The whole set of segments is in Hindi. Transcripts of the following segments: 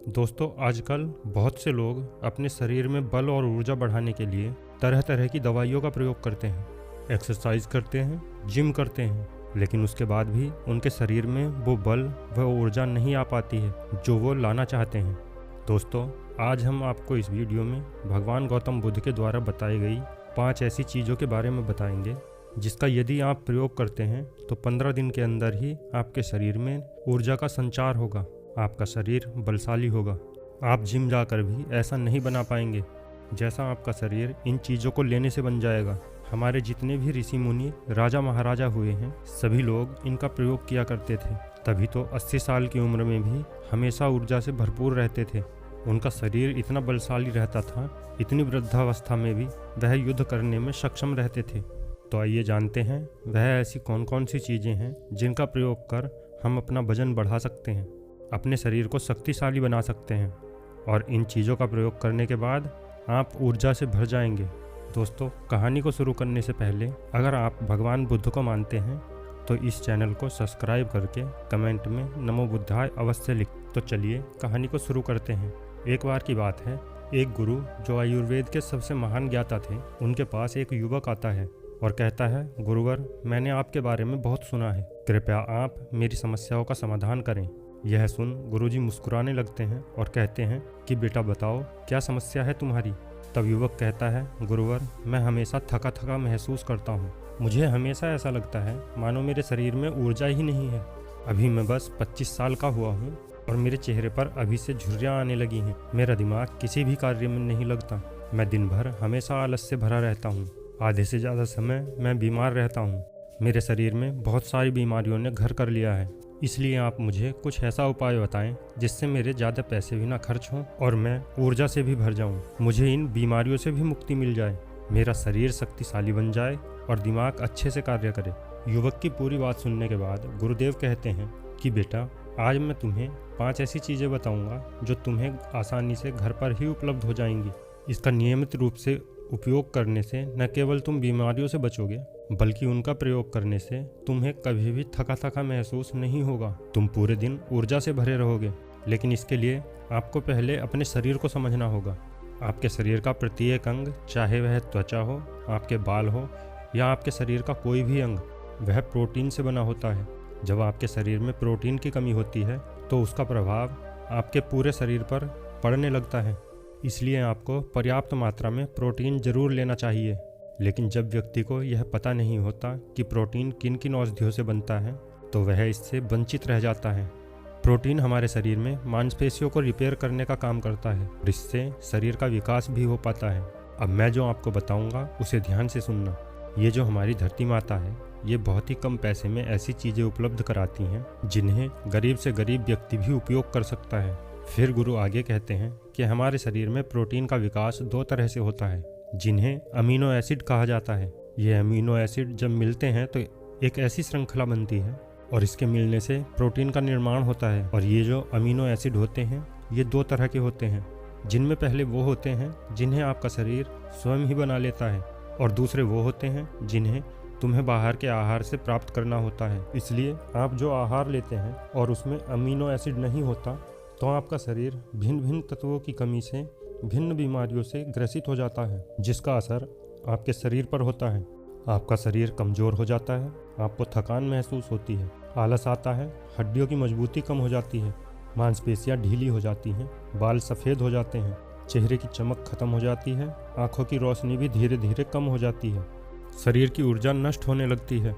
दोस्तों, आजकल बहुत से लोग अपने शरीर में बल और ऊर्जा बढ़ाने के लिए तरह तरह की दवाइयों का प्रयोग करते हैं, एक्सरसाइज करते हैं, जिम करते हैं, लेकिन उसके बाद भी उनके शरीर में वो बल व ऊर्जा नहीं आ पाती है जो वो लाना चाहते हैं। दोस्तों, आज हम आपको इस वीडियो में भगवान गौतम बुद्ध के द्वारा बताई गई 5 ऐसी चीज़ों के बारे में बताएंगे जिसका यदि आप प्रयोग करते हैं तो 15 दिन के अंदर ही आपके शरीर में ऊर्जा का संचार होगा, आपका शरीर बलशाली होगा। आप जिम जाकर भी ऐसा नहीं बना पाएंगे जैसा आपका शरीर इन चीज़ों को लेने से बन जाएगा। हमारे जितने भी ऋषि मुनि राजा महाराजा हुए हैं, सभी लोग इनका प्रयोग किया करते थे, तभी तो 80 साल की उम्र में भी हमेशा ऊर्जा से भरपूर रहते थे। उनका शरीर इतना बलशाली रहता था, इतनी वृद्धावस्था में भी वह युद्ध करने में सक्षम रहते थे। तो आइए जानते हैं वह ऐसी कौन कौन सी चीज़ें हैं जिनका प्रयोग कर हम अपना वजन बढ़ा सकते हैं, अपने शरीर को शक्तिशाली बना सकते हैं और इन चीज़ों का प्रयोग करने के बाद आप ऊर्जा से भर जाएंगे। दोस्तों, कहानी को शुरू करने से पहले अगर आप भगवान बुद्ध को मानते हैं तो इस चैनल को सब्सक्राइब करके कमेंट में नमो बुद्धाय अवश्य लिख। तो चलिए कहानी को शुरू करते हैं। एक बार की बात है, एक गुरु जो आयुर्वेद के सबसे महान ज्ञाता थे, उनके पास एक युवक आता है और कहता है, गुरुवर, मैंने आपके बारे में बहुत सुना है, कृपया आप मेरी समस्याओं का समाधान करें। यह सुन गुरुजी मुस्कुराने लगते हैं और कहते हैं कि बेटा बताओ, क्या समस्या है तुम्हारी। तब युवक कहता है, गुरुवर, मैं हमेशा थका थका महसूस करता हूँ। मुझे हमेशा ऐसा लगता है मानो मेरे शरीर में ऊर्जा ही नहीं है। अभी मैं बस 25 साल का हुआ हूँ और मेरे चेहरे पर अभी से झुर्रियाँ आने लगी हैं। मेरा दिमाग किसी भी कार्य में नहीं लगता। मैं दिन भर हमेशा आलस से भरा रहता हूँ। आधे से ज़्यादा समय मैं बीमार रहता हूँ। मेरे शरीर में बहुत सारी बीमारियों ने घर कर लिया है। इसलिए आप मुझे कुछ ऐसा उपाय बताएं जिससे मेरे ज़्यादा पैसे भी ना खर्च हों और मैं ऊर्जा से भी भर जाऊं। मुझे इन बीमारियों से भी मुक्ति मिल जाए, मेरा शरीर शक्तिशाली बन जाए और दिमाग अच्छे से कार्य करे। युवक की पूरी बात सुनने के बाद गुरुदेव कहते हैं कि बेटा, आज मैं तुम्हें 5 ऐसी चीज़ें बताऊंगा जो तुम्हें आसानी से घर पर ही उपलब्ध हो जाएंगी। इसका नियमित रूप से उपयोग करने से न केवल तुम बीमारियों से बचोगे, बल्कि उनका प्रयोग करने से तुम्हें कभी भी थका थका महसूस नहीं होगा। तुम पूरे दिन ऊर्जा से भरे रहोगे। लेकिन इसके लिए आपको पहले अपने शरीर को समझना होगा। आपके शरीर का प्रत्येक अंग, चाहे वह त्वचा हो, आपके बाल हो या आपके शरीर का कोई भी अंग, वह प्रोटीन से बना होता है। जब आपके शरीर में प्रोटीन की कमी होती है तो उसका प्रभाव आपके पूरे शरीर पर पड़ने लगता है। इसलिए आपको पर्याप्त मात्रा में प्रोटीन जरूर लेना चाहिए। लेकिन जब व्यक्ति को यह पता नहीं होता कि प्रोटीन किन किन औषधियों से बनता है तो वह इससे वंचित रह जाता है। प्रोटीन हमारे शरीर में मांसपेशियों को रिपेयर करने का काम करता है और इससे शरीर का विकास भी हो पाता है। अब मैं जो आपको बताऊंगा उसे ध्यान से सुनना। ये जो हमारी धरती माता है, ये बहुत ही कम पैसे में ऐसी चीज़ें उपलब्ध कराती हैं जिन्हें गरीब से गरीब व्यक्ति भी उपयोग कर सकता है। फिर गुरु आगे कहते हैं कि हमारे शरीर में प्रोटीन का विकास 2 तरह से होता है, जिन्हें अमीनो एसिड कहा जाता है। ये अमीनो एसिड जब मिलते हैं तो एक ऐसी श्रृंखला बनती है और इसके मिलने से प्रोटीन का निर्माण होता है। और ये जो अमीनो एसिड होते हैं, ये 2 तरह के होते हैं, जिनमें पहले वो होते हैं जिन्हें आपका शरीर स्वयं ही बना लेता है और दूसरे वो होते हैं जिन्हें तुम्हें बाहर के आहार से प्राप्त करना होता है। इसलिए आप जो आहार लेते हैं और उसमें अमीनो एसिड नहीं होता तो आपका शरीर भिन्न भिन्न तत्वों की कमी से भिन्न बीमारियों से ग्रसित हो जाता है, जिसका असर आपके शरीर पर होता है। आपका शरीर कमज़ोर हो जाता है, आपको थकान महसूस होती है, आलस आता है, हड्डियों की मजबूती कम हो जाती है, मांसपेशियां ढीली हो जाती हैं, बाल सफ़ेद हो जाते हैं, चेहरे की चमक खत्म हो जाती है, आँखों की रोशनी भी धीरे धीरे कम हो जाती है, शरीर की ऊर्जा नष्ट होने लगती है।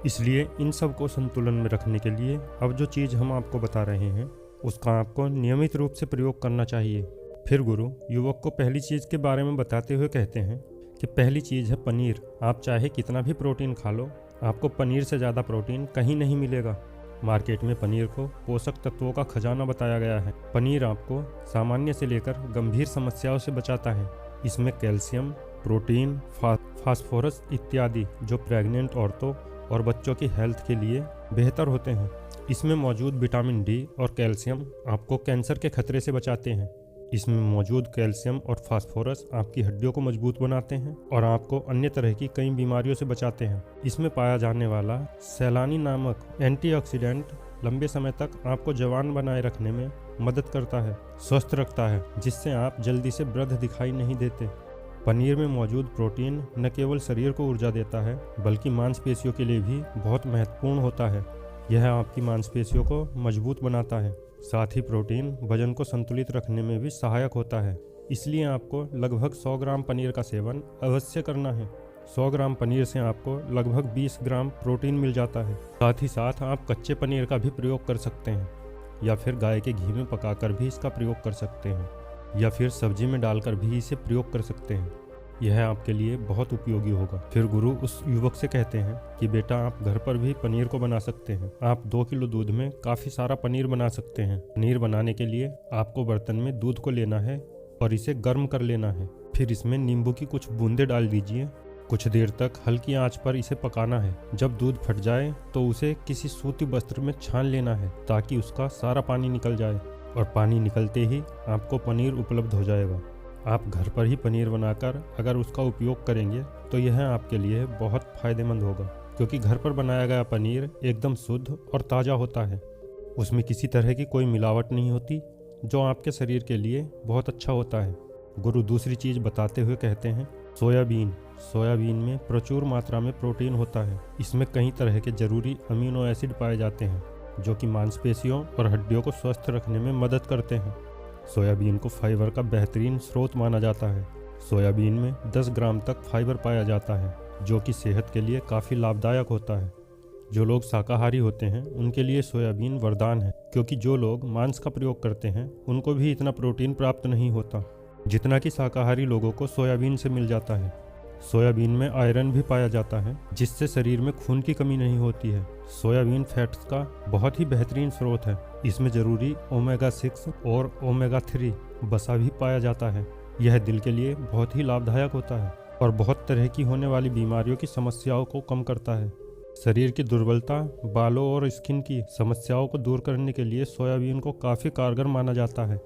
इसलिए इन सब को संतुलन में रखने के लिए अब जो चीज़ हम आपको बता रहे हैं उसका आपको नियमित रूप से प्रयोग करना चाहिए। फिर गुरु युवक को पहली चीज़ के बारे में बताते हुए कहते हैं कि पहली चीज़ है पनीर। आप चाहे कितना भी प्रोटीन खा लो, आपको पनीर से ज़्यादा प्रोटीन कहीं नहीं मिलेगा। मार्केट में पनीर को पोषक तत्वों का खजाना बताया गया है। पनीर आपको सामान्य से लेकर गंभीर समस्याओं से बचाता है। इसमें कैल्शियम, प्रोटीन, फास्फोरस इत्यादि जो प्रेग्नेंट औरतों और बच्चों की हेल्थ के लिए बेहतर होते हैं। इसमें मौजूद विटामिन डी और कैल्शियम आपको कैंसर के खतरे से बचाते हैं। इसमें मौजूद कैल्शियम और फास्फोरस आपकी हड्डियों को मजबूत बनाते हैं और आपको अन्य तरह की कई बीमारियों से बचाते हैं। इसमें पाया जाने वाला सैलानी नामक एंटीऑक्सीडेंट लंबे समय तक आपको जवान बनाए रखने में मदद करता है, स्वस्थ रखता है, जिससे आप जल्दी से वृद्ध दिखाई नहीं देते। पनीर में मौजूद प्रोटीन न केवल शरीर को ऊर्जा देता है बल्कि मांसपेशियों के लिए भी बहुत महत्वपूर्ण होता है। यह आपकी मांसपेशियों को मजबूत बनाता है। साथ ही प्रोटीन वजन को संतुलित रखने में भी सहायक होता है। इसलिए आपको लगभग 100 ग्राम पनीर का सेवन अवश्य करना है। 100 ग्राम पनीर से आपको लगभग 20 ग्राम प्रोटीन मिल जाता है। साथ ही साथ आप कच्चे पनीर का भी प्रयोग कर सकते हैं या फिर गाय के घी में पकाकर भी इसका प्रयोग कर सकते हैं या फिर सब्जी में डालकर भी इसे प्रयोग कर सकते हैं। यह आपके लिए बहुत उपयोगी होगा। फिर गुरु उस युवक से कहते हैं कि बेटा, आप घर पर भी पनीर को बना सकते हैं। आप 2 किलो दूध में काफ़ी सारा पनीर बना सकते हैं। पनीर बनाने के लिए आपको बर्तन में दूध को लेना है और इसे गर्म कर लेना है। फिर इसमें नींबू की कुछ बूंदें डाल दीजिए। कुछ देर तक हल्की आंच पर इसे पकाना है। जब दूध फट जाए तो उसे किसी सूती वस्त्र में छान लेना है ताकि उसका सारा पानी निकल जाए, और पानी निकलते ही आपको पनीर उपलब्ध हो जाएगा। आप घर पर ही पनीर बनाकर अगर उसका उपयोग करेंगे तो यह आपके लिए बहुत फायदेमंद होगा, क्योंकि घर पर बनाया गया पनीर एकदम शुद्ध और ताज़ा होता है। उसमें किसी तरह की कोई मिलावट नहीं होती, जो आपके शरीर के लिए बहुत अच्छा होता है। गुरु दूसरी चीज़ बताते हुए कहते हैं, सोयाबीन में प्रचुर मात्रा में प्रोटीन होता है। इसमें कई तरह के जरूरी अमीनो एसिड पाए जाते हैं जो कि मांसपेशियों और हड्डियों को स्वस्थ रखने में मदद करते हैं। सोयाबीन को फाइबर का बेहतरीन स्रोत माना जाता है। सोयाबीन में 10 ग्राम तक फाइबर पाया जाता है, जो कि सेहत के लिए काफ़ी लाभदायक होता है। जो लोग शाकाहारी होते हैं उनके लिए सोयाबीन वरदान है, क्योंकि जो लोग मांस का प्रयोग करते हैं उनको भी इतना प्रोटीन प्राप्त नहीं होता जितना कि शाकाहारी लोगों को सोयाबीन से मिल जाता है। सोयाबीन में आयरन भी पाया जाता है, जिससे शरीर में खून की कमी नहीं होती है। सोयाबीन फैट्स का बहुत ही बेहतरीन स्रोत है। इसमें जरूरी ओमेगा 6 और ओमेगा 3 वसा भी पाया जाता है। यह दिल के लिए बहुत ही लाभदायक होता है और बहुत तरह की होने वाली बीमारियों की समस्याओं को कम करता है। शरीर की दुर्बलता, बालों और स्किन की समस्याओं को दूर करने के लिए सोयाबीन को काफ़ी कारगर माना जाता है।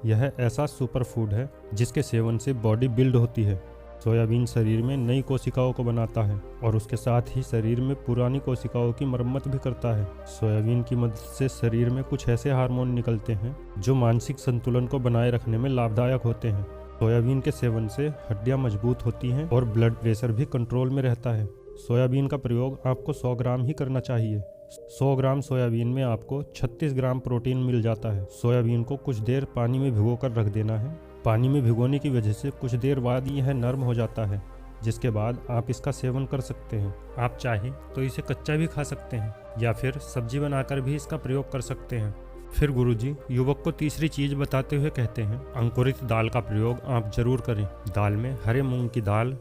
यह ऐसा सुपर फूड है जिसके सेवन से बॉडी बिल्ड होती है। सोयाबीन शरीर में नई कोशिकाओं को बनाता है और उसके साथ ही शरीर में पुरानी कोशिकाओं की मरम्मत भी करता है। सोयाबीन की मदद से शरीर में कुछ ऐसे हार्मोन निकलते हैं जो मानसिक संतुलन को बनाए रखने में लाभदायक होते हैं। सोयाबीन के सेवन से हड्डियां मजबूत होती हैं और ब्लड प्रेशर भी कंट्रोल में रहता है। सोयाबीन का प्रयोग आपको 100 ग्राम ही करना चाहिए। 100 ग्राम सोयाबीन में आपको 36 ग्राम प्रोटीन मिल जाता है। सोयाबीन को कुछ देर पानी में भिगोकर रख देना है। पानी में भिगोने की वजह से कुछ देर बाद यह नरम हो जाता है, जिसके बाद आप इसका सेवन कर सकते हैं। आप चाहें तो इसे कच्चा भी खा सकते हैं या फिर सब्जी बनाकर भी इसका प्रयोग कर सकते हैं। फिर गुरुजी युवक को तीसरी चीज बताते हुए कहते हैं, अंकुरित दाल का प्रयोग आप जरूर करें। दाल में हरे मूंग की दाल,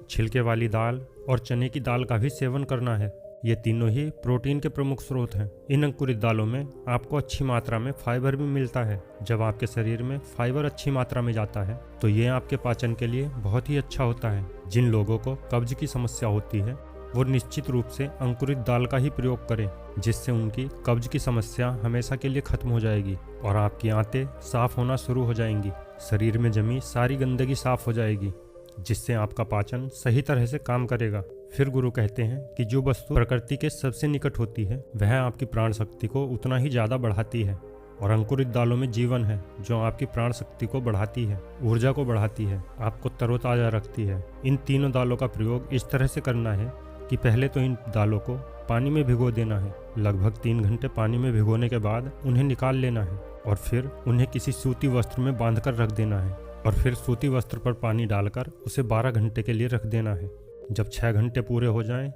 छिलके वाली दाल और चने की दाल का भी सेवन करना है। ये तीनों ही प्रोटीन के प्रमुख स्रोत हैं। इन अंकुरित दालों में आपको अच्छी मात्रा में फाइबर भी मिलता है। जब आपके शरीर में फाइबर अच्छी मात्रा में जाता है तो ये आपके पाचन के लिए बहुत ही अच्छा होता है। जिन लोगों को कब्ज की समस्या होती है वो निश्चित रूप से अंकुरित दाल का ही प्रयोग करें, जिससे उनकी कब्ज की समस्या हमेशा के लिए खत्म हो जाएगी और आपकी आंतें साफ होना शुरू हो जाएंगी। शरीर में जमी सारी गंदगी साफ हो जाएगी, जिससे आपका पाचन सही तरह से काम करेगा। फिर गुरु कहते हैं कि जो वस्तु प्रकृति के सबसे निकट होती है वह आपकी प्राण शक्ति को उतना ही ज़्यादा बढ़ाती है, और अंकुरित दालों में जीवन है जो आपकी प्राण शक्ति को बढ़ाती है, ऊर्जा को बढ़ाती है, आपको तरोताज़ा रखती है। इन तीनों दालों का प्रयोग इस तरह से करना है कि पहले तो इन दालों को पानी में भिगो देना है। लगभग 3 घंटे पानी में भिगोने के बाद उन्हें निकाल लेना है और फिर उन्हें किसी सूती वस्त्र में बांधकर रख देना है और फिर सूती वस्त्र पर पानी डालकर उसे 12 घंटे के लिए रख देना है। जब 6 घंटे पूरे हो जाएं,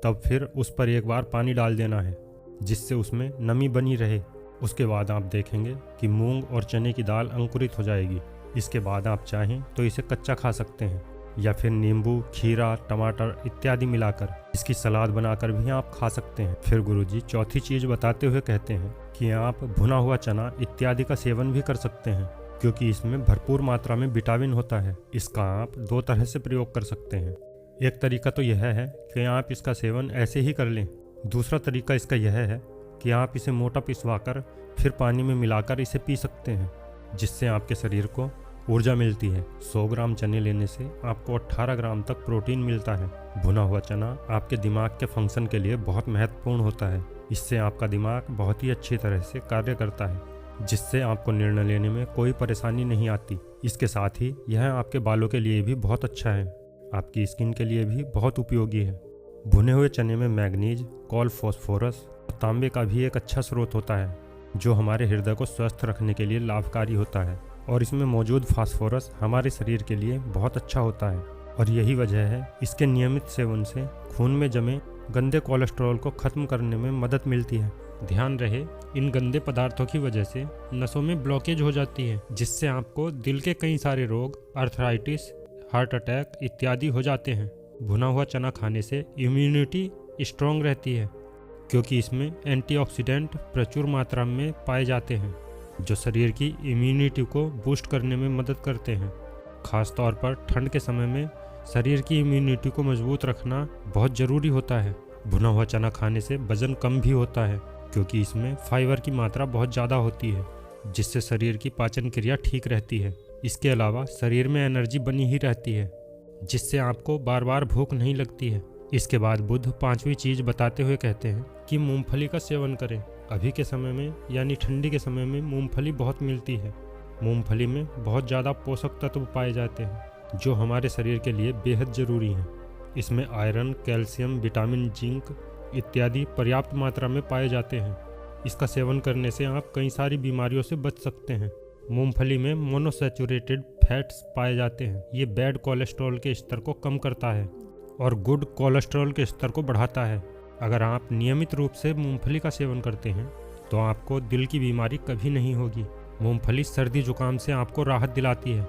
तब फिर उस पर एक बार पानी डाल देना है, जिससे उसमें नमी बनी रहे। उसके बाद आप देखेंगे कि मूंग और चने की दाल अंकुरित हो जाएगी। इसके बाद आप चाहें तो इसे कच्चा खा सकते हैं या फिर नींबू, खीरा, टमाटर इत्यादि मिलाकर इसकी सलाद बनाकर भी आप खा सकते हैं। फिर गुरुजी चौथी चीज़ बताते हुए कहते हैं कि आप भुना हुआ चना इत्यादि का सेवन भी कर सकते हैं, क्योंकि इसमें भरपूर मात्रा में विटामिन होता है। इसका आप 2 तरह से प्रयोग कर सकते हैं। एक तरीका तो यह है कि आप इसका सेवन ऐसे ही कर लें। दूसरा तरीका इसका यह है कि आप इसे मोटा पिसवाकर फिर पानी में मिलाकर इसे पी सकते हैं, जिससे आपके शरीर को ऊर्जा मिलती है। 100 ग्राम चने लेने से आपको 18 ग्राम तक प्रोटीन मिलता है। भुना हुआ चना आपके दिमाग के फंक्शन के लिए बहुत महत्वपूर्ण होता है। इससे आपका दिमाग बहुत ही अच्छी तरह से कार्य करता है। जिससे आपको निर्णय लेने में कोई परेशानी नहीं आती। इसके साथ ही यह आपके बालों के लिए भी बहुत अच्छा है, आपकी स्किन के लिए भी बहुत उपयोगी है। भुने हुए चने में मैग्नीज, कॉल फॉस्फोरस और तांबे का भी एक अच्छा स्रोत होता है, जो हमारे हृदय को स्वस्थ रखने के लिए लाभकारी होता है। और इसमें मौजूद फास्फोरस हमारे शरीर के लिए बहुत अच्छा होता है और यही वजह है इसके नियमित सेवन से खून में जमे गंदे कोलेस्ट्रॉल को खत्म करने में मदद मिलती है। ध्यान रहे, इन गंदे पदार्थों की वजह से नसों में ब्लॉकेज हो जाती है, जिससे आपको दिल के कई सारे रोग, आर्थराइटिस, हार्ट अटैक इत्यादि हो जाते हैं। भुना हुआ चना खाने से इम्यूनिटी स्ट्रॉन्ग रहती है, क्योंकि इसमें एंटीऑक्सीडेंट प्रचुर मात्रा में पाए जाते हैं, जो शरीर की इम्यूनिटी को बूस्ट करने में मदद करते हैं। खास तौर पर ठंड के समय में शरीर की इम्यूनिटी को मजबूत रखना बहुत ज़रूरी होता है। भुना हुआ चना खाने से वजन कम भी होता है, क्योंकि इसमें फाइबर की मात्रा बहुत ज़्यादा होती है, जिससे शरीर की पाचन क्रिया ठीक रहती है। इसके अलावा शरीर में एनर्जी बनी ही रहती है, जिससे आपको बार बार भूख नहीं लगती है। इसके बाद बुद्ध पांचवी चीज़ बताते हुए कहते हैं कि मूंगफली का सेवन करें। अभी के समय में यानी ठंडी के समय में मूंगफली बहुत मिलती है। मूंगफली में बहुत ज़्यादा पोषक तत्व पाए जाते हैं, जो हमारे शरीर के लिए बेहद ज़रूरी हैं। इसमें आयरन, कैल्शियम, विटामिन, जिंक इत्यादि पर्याप्त मात्रा में पाए जाते हैं। इसका सेवन करने से आप कई सारी बीमारियों से बच सकते हैं। मूंगफली में मोनोसैचुरेटेड फैट्स पाए जाते हैं। ये बैड कोलेस्ट्रॉल के स्तर को कम करता है और गुड कोलेस्ट्रॉल के स्तर को बढ़ाता है। अगर आप नियमित रूप से मूंगफली का सेवन करते हैं तो आपको दिल की बीमारी कभी नहीं होगी। मूंगफली सर्दी जुकाम से आपको राहत दिलाती है।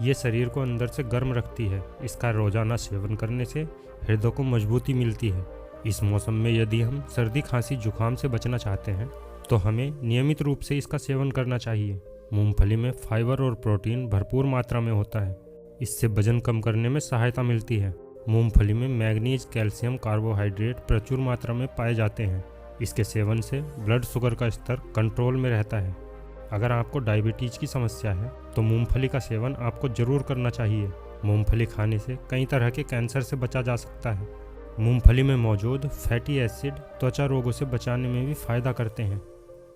ये शरीर को अंदर से गर्म रखती है। इसका रोजाना सेवन करने से हृदय को मजबूती मिलती है। इस मौसम में यदि हम सर्दी, खांसी, जुकाम से बचना चाहते हैं तो हमें नियमित रूप से इसका सेवन करना चाहिए। मूंगफली में फाइबर और प्रोटीन भरपूर मात्रा में होता है। इससे वजन कम करने में सहायता मिलती है। मूंगफली में मैग्नीज, कैल्शियम, कार्बोहाइड्रेट प्रचुर मात्रा में पाए जाते हैं। इसके सेवन से ब्लड शुगर का स्तर कंट्रोल में रहता है। अगर आपको डायबिटीज की समस्या है तो मूंगफली का सेवन आपको जरूर करना चाहिए। मूंगफली खाने से कई तरह के कैंसर से बचा जा सकता है। मूंगफली में मौजूद फैटी एसिड त्वचा रोगों से बचाने में भी फायदा करते हैं।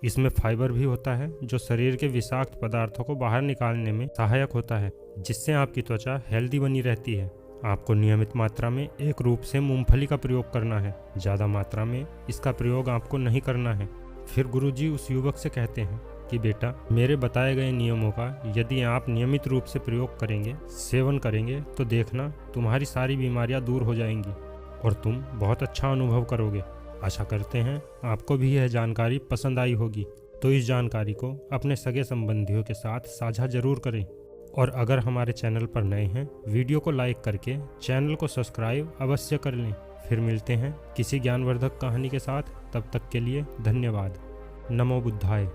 इसमें फाइबर भी होता है, जो शरीर के विषाक्त पदार्थों को बाहर निकालने में सहायक होता है, जिससे आपकी त्वचा हेल्दी बनी रहती है। आपको नियमित मात्रा में एक रूप से मूंगफली का प्रयोग करना है। ज़्यादा मात्रा में इसका प्रयोग आपको नहीं करना है। फिर गुरुजी उस युवक से कहते हैं कि बेटा, मेरे बताए गए नियमों का यदि आप नियमित रूप से प्रयोग करेंगे, सेवन करेंगे, तो देखना तुम्हारी सारी बीमारियां दूर हो जाएंगी और तुम बहुत अच्छा अनुभव करोगे। आशा करते हैं आपको भी यह जानकारी पसंद आई होगी। तो इस जानकारी को अपने सगे संबंधियों के साथ साझा जरूर करें और अगर हमारे चैनल पर नए हैं, वीडियो को लाइक करके चैनल को सब्सक्राइब अवश्य कर लें। फिर मिलते हैं किसी ज्ञानवर्धक कहानी के साथ। तब तक के लिए धन्यवाद। नमो बुद्धाय।